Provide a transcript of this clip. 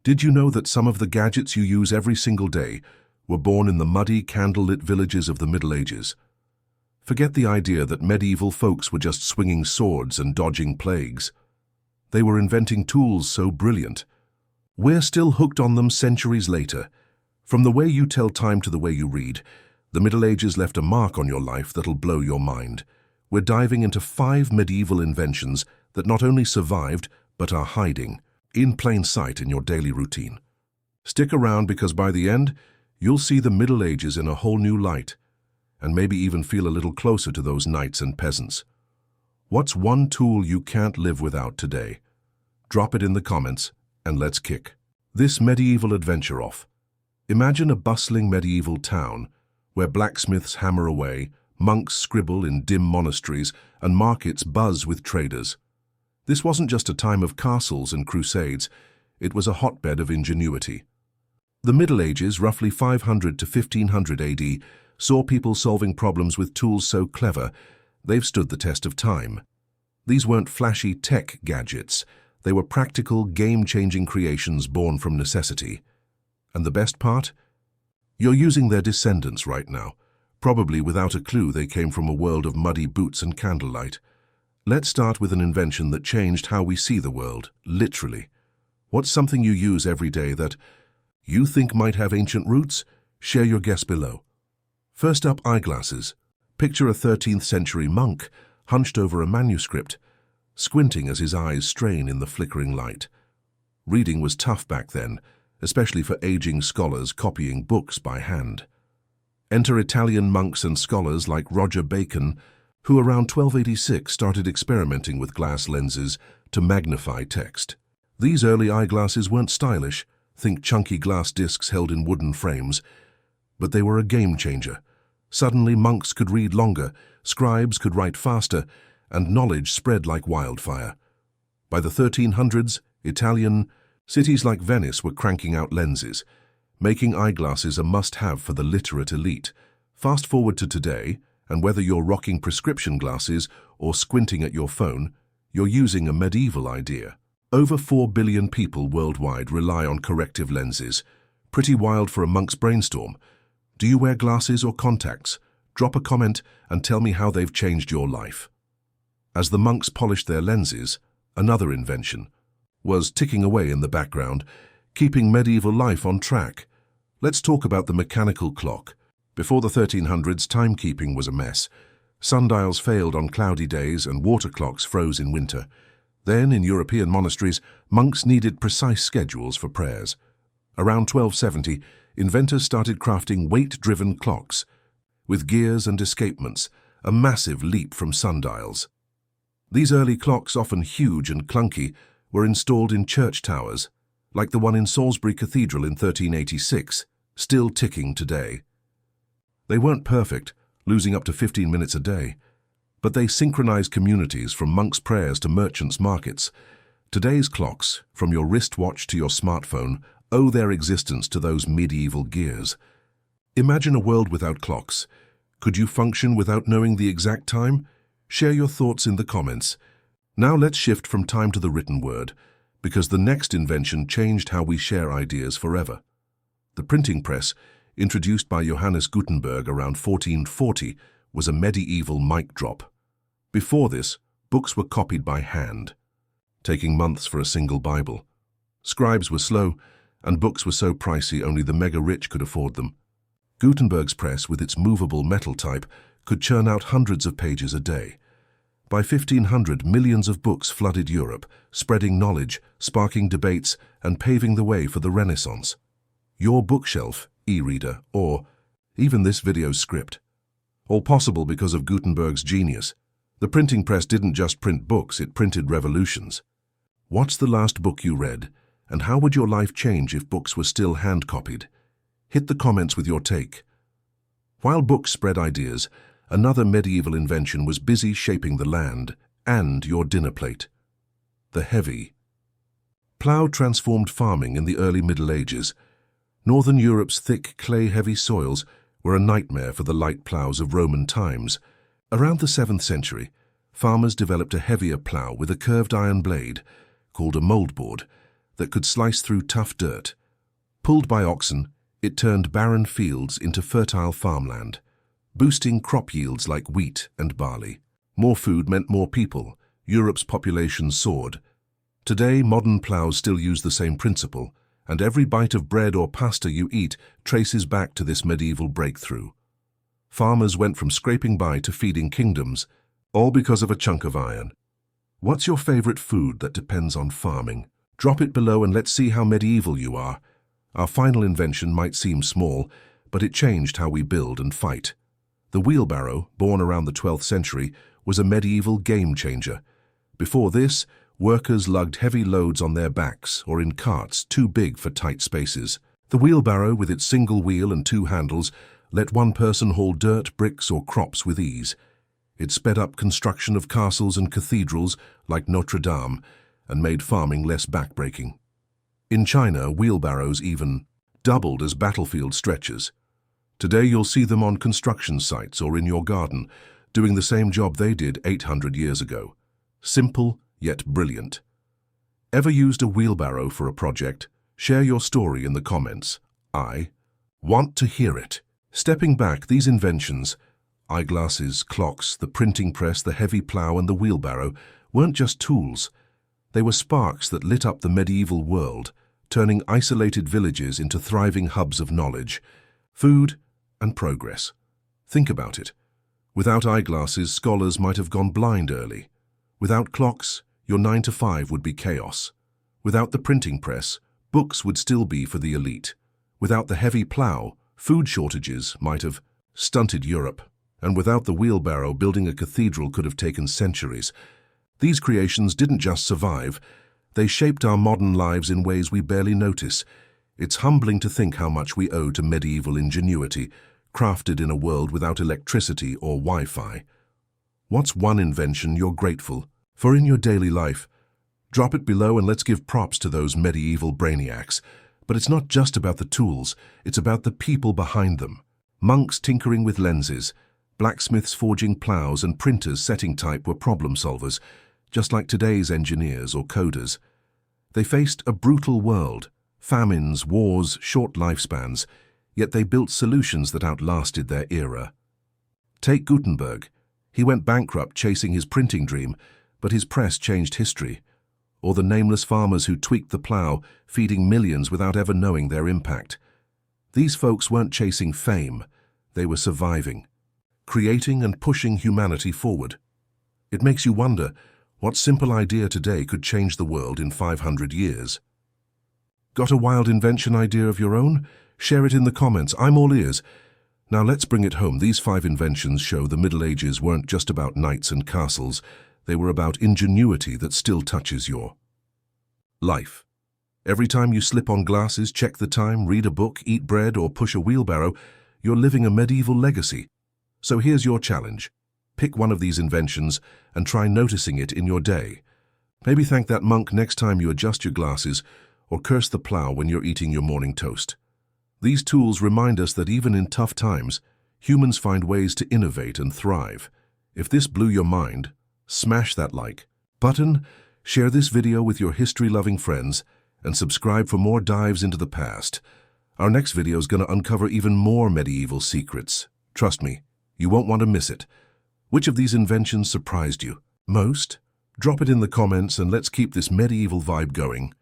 Did you know that some of the gadgets you use every single day were born in the muddy, candlelit villages of the Middle Ages? Forget the idea that medieval folks were just swinging swords and dodging plagues. They were inventing tools so brilliant. We're still hooked on them centuries later. From the way you tell time to the way you read, the Middle Ages left a mark on your life that'll blow your mind. We're diving into 5 medieval inventions that not only survived, but are hiding in plain sight in your daily routine. Stick around because by the end, you'll see the Middle Ages in a whole new light, and maybe even feel a little closer to those knights and peasants. What's one tool you can't live without today? Drop it in the comments, and let's kick this medieval adventure off. Imagine a bustling medieval town where blacksmiths hammer away, monks scribble in dim monasteries, and markets buzz with traders. This wasn't just a time of castles and crusades, it was a hotbed of ingenuity. The Middle Ages, roughly 500 to 1500 AD, saw people solving problems with tools so clever, they've stood the test of time. These weren't flashy tech gadgets, they were practical, game-changing creations born from necessity. And the best part? You're using their descendants right now, probably without a clue they came from a world of muddy boots and candlelight. Let's start with an invention that changed how we see the world, literally. What's something you use every day that you think might have ancient roots? Share your guess below. First up, eyeglasses. Picture a 13th century monk hunched over a manuscript, squinting as his eyes strain in the flickering light. Reading was tough back then, especially for aging scholars copying books by hand. Enter Italian monks and scholars like Roger Bacon, who around 1286 started experimenting with glass lenses to magnify text. These early eyeglasses weren't stylish, think chunky glass discs held in wooden frames, but they were a game changer. Suddenly monks could read longer, scribes could write faster, and knowledge spread like wildfire. By the 1300s, Italian cities like Venice were cranking out lenses, making eyeglasses a must-have for the literate elite. Fast forward to today, and whether you're rocking prescription glasses or squinting at your phone, you're using a medieval idea. Over 4 billion people worldwide rely on corrective lenses. Pretty wild for a monk's brainstorm. Do you wear glasses or contacts? Drop a comment and tell me how they've changed your life. As the monks polished their lenses, another invention was ticking away in the background, keeping medieval life on track. Let's talk about the mechanical clock. Before the 1300s, timekeeping was a mess. Sundials failed on cloudy days and water clocks froze in winter. Then, in European monasteries, monks needed precise schedules for prayers. Around 1270, inventors started crafting weight-driven clocks, with gears and escapements, a massive leap from sundials. These early clocks, often huge and clunky, were installed in church towers, like the one in Salisbury Cathedral in 1386, still ticking today. They weren't perfect, losing up to 15 minutes a day, but they synchronized communities from monks' prayers to merchants' markets. Today's clocks, from your wristwatch to your smartphone, owe their existence to those medieval gears. Imagine a world without clocks. Could you function without knowing the exact time? Share your thoughts in the comments. Now let's shift from time to the written word, because the next invention changed how we share ideas forever. The printing press, introduced by Johannes Gutenberg around 1440, was a medieval mic drop. Before this, books were copied by hand, taking months for a single Bible. Scribes were slow, and books were so pricey only the mega-rich could afford them. Gutenberg's press, with its movable metal type, could churn out hundreds of pages a day. By 1500, millions of books flooded Europe, spreading knowledge, sparking debates, and paving the way for the Renaissance. Your bookshelf, e-reader, or even this video script. All possible because of Gutenberg's genius. The printing press didn't just print books, it printed revolutions. What's the last book you read, and how would your life change if books were still hand-copied? Hit the comments with your take. While books spread ideas, another medieval invention was busy shaping the land and your dinner plate. The heavy plow transformed farming in the early Middle Ages. Northern Europe's thick, clay-heavy soils were a nightmare for the light plows of Roman times. Around the 7th century, farmers developed a heavier plow with a curved iron blade, called a mouldboard, that could slice through tough dirt. Pulled by oxen, it turned barren fields into fertile farmland, boosting crop yields like wheat and barley. More food meant more people. Europe's population soared. Today, modern plows still use the same principle, and every bite of bread or pasta you eat traces back to this medieval breakthrough. Farmers went from scraping by to feeding kingdoms, all because of a chunk of iron. What's your favorite food that depends on farming? Drop it below and let's see how medieval you are. Our final invention might seem small, but it changed how we build and fight. The wheelbarrow, born around the 12th century, was a medieval game-changer. Before this, workers lugged heavy loads on their backs or in carts too big for tight spaces. The wheelbarrow, with its single wheel and two handles, let one person haul dirt, bricks, or crops with ease. It sped up construction of castles and cathedrals like Notre Dame and made farming less backbreaking. In China, wheelbarrows even doubled as battlefield stretchers. Today you'll see them on construction sites or in your garden, doing the same job they did 800 years ago. Simple, yet brilliant. Ever used a wheelbarrow for a project? Share your story in the comments. I want to hear it. Stepping back, these inventions, eyeglasses, clocks, the printing press, the heavy plow, and the wheelbarrow, weren't just tools. They were sparks that lit up the medieval world, turning isolated villages into thriving hubs of knowledge, food, and progress. Think about it. Without eyeglasses, scholars might have gone blind early. Without clocks, your 9 to 5 would be chaos. Without the printing press, books would still be for the elite. Without the heavy plow, food shortages might have stunted Europe. And without the wheelbarrow, building a cathedral could have taken centuries. These creations didn't just survive, they shaped our modern lives in ways we barely notice. It's humbling to think how much we owe to medieval ingenuity, crafted in a world without electricity or Wi-Fi. What's one invention you're grateful for in your daily life? Drop it below and let's give props to those medieval brainiacs. But it's not just about the tools, it's about the people behind them. Monks tinkering with lenses, blacksmiths forging plows, and printers setting type were problem solvers, just like today's engineers or coders. They faced a brutal world, famines, wars, short lifespans, yet they built solutions that outlasted their era. Take Gutenberg. He went bankrupt chasing his printing dream, but his press changed history. Or the nameless farmers who tweaked the plow, feeding millions without ever knowing their impact. These folks weren't chasing fame, they were surviving, creating and pushing humanity forward. It makes you wonder, what simple idea today could change the world in 500 years? Got a wild invention idea of your own? Share it in the comments, I'm all ears. Now let's bring it home. These 5 inventions show the Middle Ages weren't just about knights and castles, they were about ingenuity that still touches your life. Every time you slip on glasses, check the time, read a book, eat bread, or push a wheelbarrow, you're living a medieval legacy. So here's your challenge. Pick one of these inventions and try noticing it in your day. Maybe thank that monk next time you adjust your glasses, or curse the plow when you're eating your morning toast. These tools remind us that even in tough times, humans find ways to innovate and thrive. If this blew your mind, smash that like button, share this video with your history-loving friends, and subscribe for more dives into the past. Our next video is going to uncover even more medieval secrets. Trust me, you won't want to miss it. Which of these inventions surprised you most? Drop it in the comments and let's keep this medieval vibe going.